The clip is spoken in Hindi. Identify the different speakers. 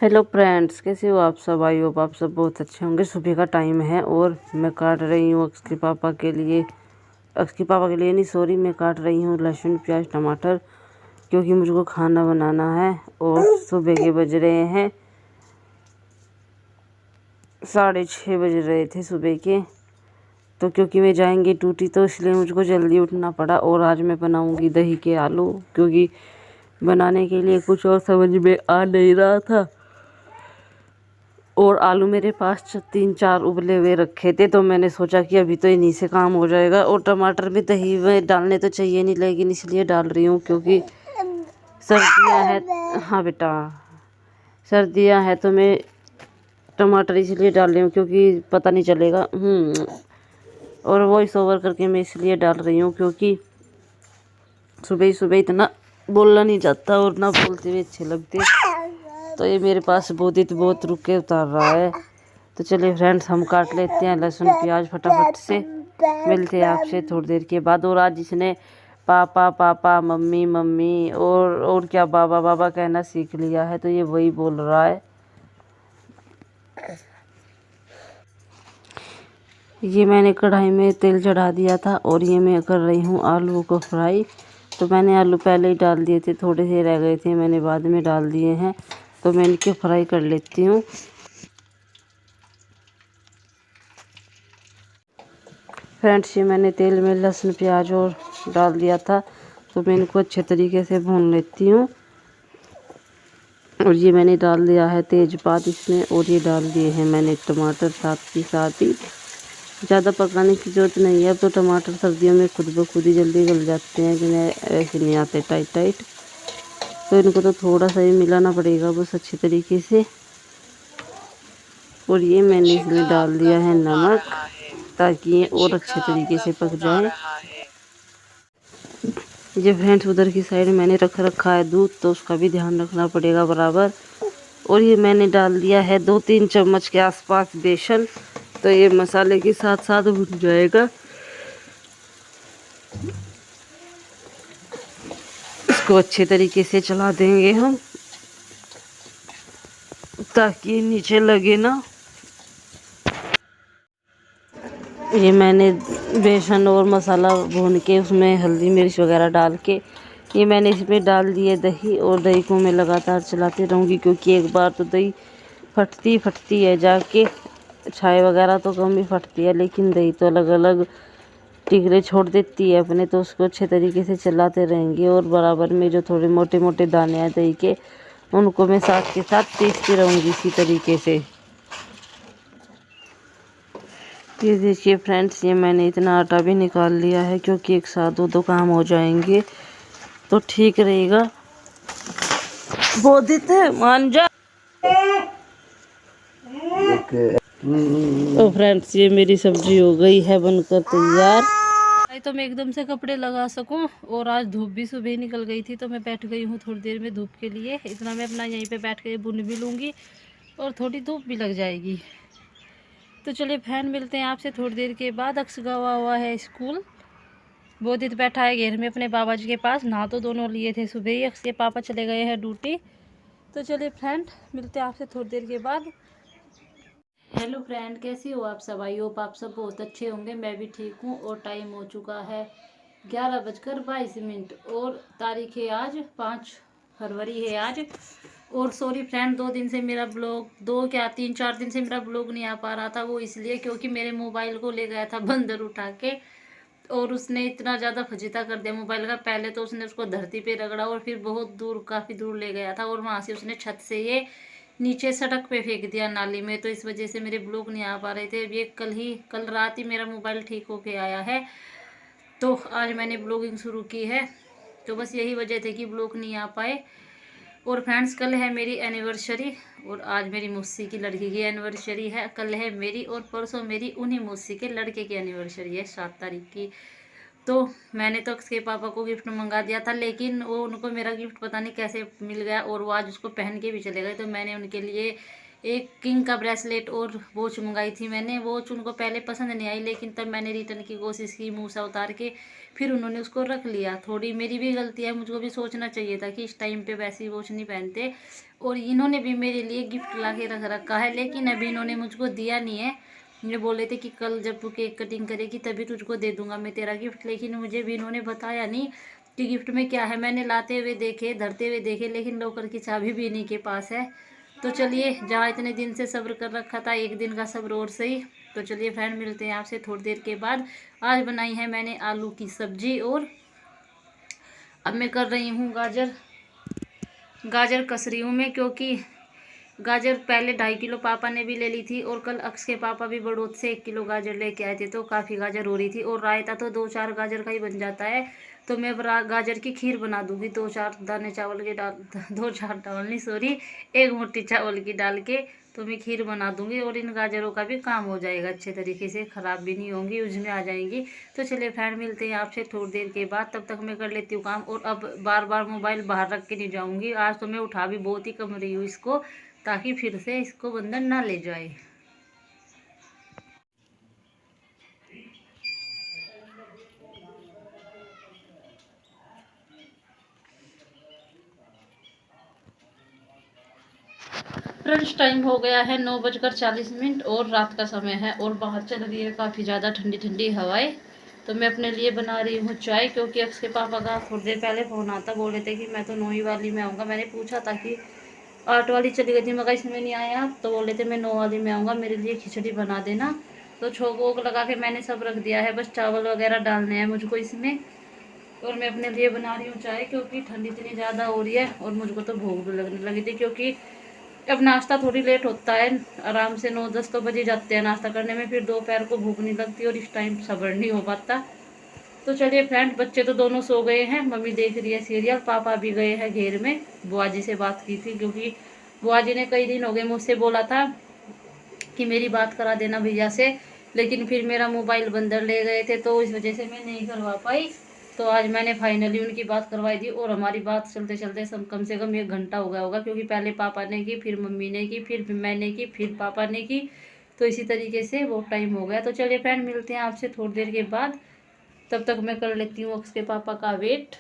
Speaker 1: हेलो फ्रेंड्स, कैसे हो आप सब। आई होप आप सब बहुत अच्छे होंगे। सुबह का टाइम है और मैं काट रही हूँ अक्स के पापा के लिए नहीं सॉरी, मैं काट रही हूँ लहसुन प्याज टमाटर, क्योंकि मुझको खाना बनाना है। और सुबह के बज रहे हैं 6:30 बज रहे थे सुबह के। तो क्योंकि मैं जाएंगी ड्यूटी, तो इसलिए मुझको जल्दी उठना पड़ा। और आज मैं बनाऊंगी दही के आलू, क्योंकि बनाने के लिए कुछ और समझ में आ नहीं रहा था। और आलू मेरे पास 3-4 उबले हुए रखे थे, तो मैंने सोचा कि अभी तो इन्हीं से काम हो जाएगा। और टमाटर भी दही में डालने तो चाहिए नहीं, लेकिन इसलिए डाल रही हूँ क्योंकि सर्दियाँ हैं। हाँ बेटा, सर्दियाँ हैं तो मैं टमाटर इसलिए डाल रही हूँ क्योंकि पता नहीं चलेगा। और वॉइस ओवर करके मैं इसलिए डाल रही हूँ क्योंकि सुबह सुबह इतना बोलना नहीं जाता और ना बोलते हुए अच्छे लगते। तो ये मेरे पास बहुत रुक के उतार रहा है। तो चलिए फ्रेंड्स, हम काट लेते हैं लहसुन प्याज फटाफट से। मिलते हैं आपसे थोड़ी देर के बाद। और आज इसने पापा पापा मम्मी मम्मी और क्या बाबा बाबा कहना सीख लिया है, तो ये वही बोल रहा है। ये मैंने कढ़ाई में तेल चढ़ा दिया था और ये मैं कर रही हूँ आलू को फ्राई। तो मैंने आलू पहले ही डाल दिए थे, थोड़े से रह गए थे, मैंने बाद में डाल दिए हैं। तो मैं इनके फ्राई कर लेती हूँ। फ्रेंड्स, ये मैंने तेल में लहसुन प्याज और डाल दिया था, तो मैं इनको अच्छे तरीके से भून लेती हूँ। और ये मैंने डाल दिया है तेज़पात इसमें, और ये डाल दिए हैं मैंने टमाटर साथ ही साथ ही। ज़्यादा पकाने की ज़रूरत नहीं है। अब तो टमाटर सर्दियों में खुद ब खुद ही जल्दी गल जाते हैं, कि ऐसे नहीं आते टाइट टाइट। तो इनको तो थोड़ा सा ही मिलाना पड़ेगा बस अच्छे तरीके से। और ये मैंने इसमें डाल दिया है नमक, ताकि ये और अच्छे तरीके से पक जाए। ये फ्रेंड्स, उधर की साइड मैंने रखा है दूध, तो उसका भी ध्यान रखना पड़ेगा बराबर। और ये मैंने डाल दिया है 2-3 चम्मच के आसपास बेसन। तो ये मसाले के साथ साथ भुन जाएगा। इसको अच्छे तरीके से चला देंगे हम, ताकि नीचे लगे ना। ये मैंने बेसन और मसाला भून के उसमें हल्दी मिर्च वगैरह डाल के ये मैंने इसमें डाल दिए दही। और दही को मैं लगातार चलाती रहूँगी, क्योंकि एक बार तो दही फटती है जाके। चाय वगैरह तो कम ही फटती है, लेकिन दही तो अलग अलग टिकरे छोड़ देती है अपने। तो उसको अच्छे तरीके से चलाते रहेंगे। और बराबर में जो थोड़े मोटे मोटे दाने हैं दही के, उनको मैं साथ के साथ पीसती रहूँगी इसी तरीके से। ये देखिए फ्रेंड्स, ये मैंने इतना आटा भी निकाल लिया है, क्योंकि एक साथ दो काम हो जाएंगे तो ठीक रहेगा। बोधित मान जा। तो फ्रेंड्स, ये मेरी सब्जी हो गई है बनकर तैयार। तो मैं एकदम से कपड़े लगा सकूं। और आज धूप भी सुबह ही निकल गई थी, तो मैं बैठ गई हूँ थोड़ी देर में धूप के लिए। इतना मैं अपना यहीं पे बैठ के बुन भी लूँगी और थोड़ी धूप भी लग जाएगी। तो चलिए फैन, मिलते हैं आपसे थोड़ी देर के बाद। अक्स गवा हुआ है स्कूल, बोधित बैठा है घेर में अपने बाबा जी के पास। नहा तो दोनों लिए थे सुबह ही, अक्स के पापा चले गए हैं ड्यूटी। तो चलिए फ्रेंड, मिलते हैं आपसे थोड़ी देर के बाद। हेलो फ्रेंड, कैसी हो आप सब। आई होप आप सब बहुत अच्छे होंगे। मैं भी ठीक हूँ। और टाइम हो चुका है 11:22 और तारीख है आज 5 फरवरी है आज। और सॉरी फ्रेंड, 2 दिन से मेरा ब्लॉग, 3-4 दिन से मेरा ब्लॉग नहीं आ पा रहा था। वो इसलिए क्योंकि मेरे मोबाइल को ले गया था बंदर उठा के, और उसने इतना ज़्यादा फजीता कर दिया मोबाइल का। पहले तो उसने उसको धरती पे रगड़ा, और फिर बहुत दूर, काफ़ी दूर ले गया था, और वहाँ से उसने छत से ये नीचे सड़क पे फेंक दिया नाली में। तो इस वजह से मेरे ब्लॉग नहीं आ पा रहे थे। अब ये कल रात ही मेरा मोबाइल ठीक होके आया है, तो आज मैंने ब्लॉगिंग शुरू की है। तो बस यही वजह थी कि ब्लॉग नहीं आ पाए। और फ्रेंड्स, कल है मेरी एनिवर्सरी, और आज मेरी मौसी की लड़की की एनिवर्सरी है। कल है मेरी, और परसों मेरी उन्हीं मौसी के लड़के की एनिवर्सरी है 7 तारीख की। तो मैंने तो उसके पापा को गिफ्ट मंगा दिया था, लेकिन वो उनको मेरा गिफ्ट पता नहीं कैसे मिल गया, और वो आज उसको पहन के भी चले गए। तो मैंने उनके लिए एक किंग का ब्रेसलेट और वॉच मंगाई थी मैंने। वॉच उनको पहले पसंद नहीं आई, लेकिन तब मैंने रिटर्न की कोशिश की मुँह से उतार के, फिर उन्होंने उसको रख लिया। थोड़ी मेरी भी गलती है, मुझको भी सोचना चाहिए था कि इस टाइम पे वैसी वॉच नहीं पहनते। और इन्होंने भी मेरे लिए गिफ्ट ला के रख रखा है, लेकिन अभी इन्होंने मुझको दिया नहीं है। मुझे बोले थे कि कल जब तू केक कटिंग करेगी तभी तुझको दे दूंगा मैं तेरा गिफ्ट, लेकिन मुझे भी इन्होंने बताया नहीं कि गिफ्ट में क्या है। मैंने लाते हुए देखे, धरते हुए देखे, लेकिन लॉकर की चाबी भी इन्हीं के पास है। तो चलिए, जहाँ इतने दिन से सब्र कर रखा था, एक दिन का सब्र और सही। तो चलिए फ्रेंड, मिलते हैं आपसे थोड़ी देर के बाद। आज बनाई है मैंने आलू की सब्जी, और अब मैं कर रही हूँ गाजर कस रही हूँ मैं, क्योंकि गाजर पहले 2.5 किलो पापा ने भी ले ली थी, और कल अक्स के पापा भी बड़ौत से 1 किलो गाजर लेके आए थे, तो काफ़ी गाजर हो रही थी। और रायता तो 2-4 गाजर का ही बन जाता है। तो मैं गाजर की खीर बना दूंगी, 2-4 दाने चावल के डाल 2-4 दाल नहीं, सॉरी, 1 मुट्ठी चावल की डाल के तो मैं खीर बना दूंगी। और इन गाजरों का भी काम हो जाएगा अच्छे तरीके से, ख़राब भी नहीं होंगी, यूज में आ जाएंगी। तो चलिए फ्रेंड, मिलते हैं आपसे थोड़ी देर के बाद। तब तक मैं कर लेती हूँ काम। और अब बार बार मोबाइल बाहर रख के नहीं जाऊँगी। आज तो मैं उठा भी बहुत ही कम रही हूँ इसको, ताकि फिर से इसको बंदर ना ले जाए। फ्रेंड्स, टाइम हो गया है 9:40 और रात का समय है, और बाहर चल रही है काफ़ी ज़्यादा ठंडी ठंडी हवाएं। तो मैं अपने लिए बना रही हूँ चाय, क्योंकि अक्स के पापा का थोड़ी देर पहले फ़ोन आता, बोल रहे थे कि मैं तो 9 वाली में आऊँगा। मैंने पूछा था कि 8 वाली चली गई थी, मगर इसमें नहीं आया, तो बोल रहे थे मैं 9 वाली में आऊँगा, मेरे लिए खिचड़ी बना देना। तो छोंक वोक लगा के मैंने सब रख दिया है, बस चावल वगैरह डालने हैं मुझको इसमें। और मैं अपने लिए बना रही हूँ चाय, क्योंकि ठंडी इतनी ज़्यादा हो रही है, और मुझको तो भूख भी लगने लगी थी, क्योंकि अब नाश्ता थोड़ी लेट होता है। आराम से 9-10 तो बजे जाते हैं नाश्ता करने में, फिर दोपहर को भूख नहीं लगती, और इस टाइम सब्र नहीं हो पाता। तो चलिए फ्रेंड, बच्चे तो दोनों सो गए हैं, मम्मी देख रही है सीरियल, पापा भी गए हैं घेर में। बुआ जी से बात की थी, क्योंकि बुआ जी ने कई दिन हो गए मुझसे बोला था कि मेरी बात करा देना भैया से, लेकिन फिर मेरा मोबाइल बंदर ले गए थे, तो इस वजह से मैं नहीं करवा पाई। तो आज मैंने फाइनली उनकी बात करवाई थी, और हमारी बात चलते चलते सब कम से कम 1 घंटा हो गया होगा, क्योंकि पहले पापा ने की, फिर मम्मी ने की, फिर मैंने की, फिर पापा ने की। तो इसी तरीके से बहुत टाइम हो गया। तो चलिए फ्रेंड, मिलते हैं आपसे थोड़ी देर के बाद। तब तक मैं कर लेती हूँ अक्स के पापा का वेट।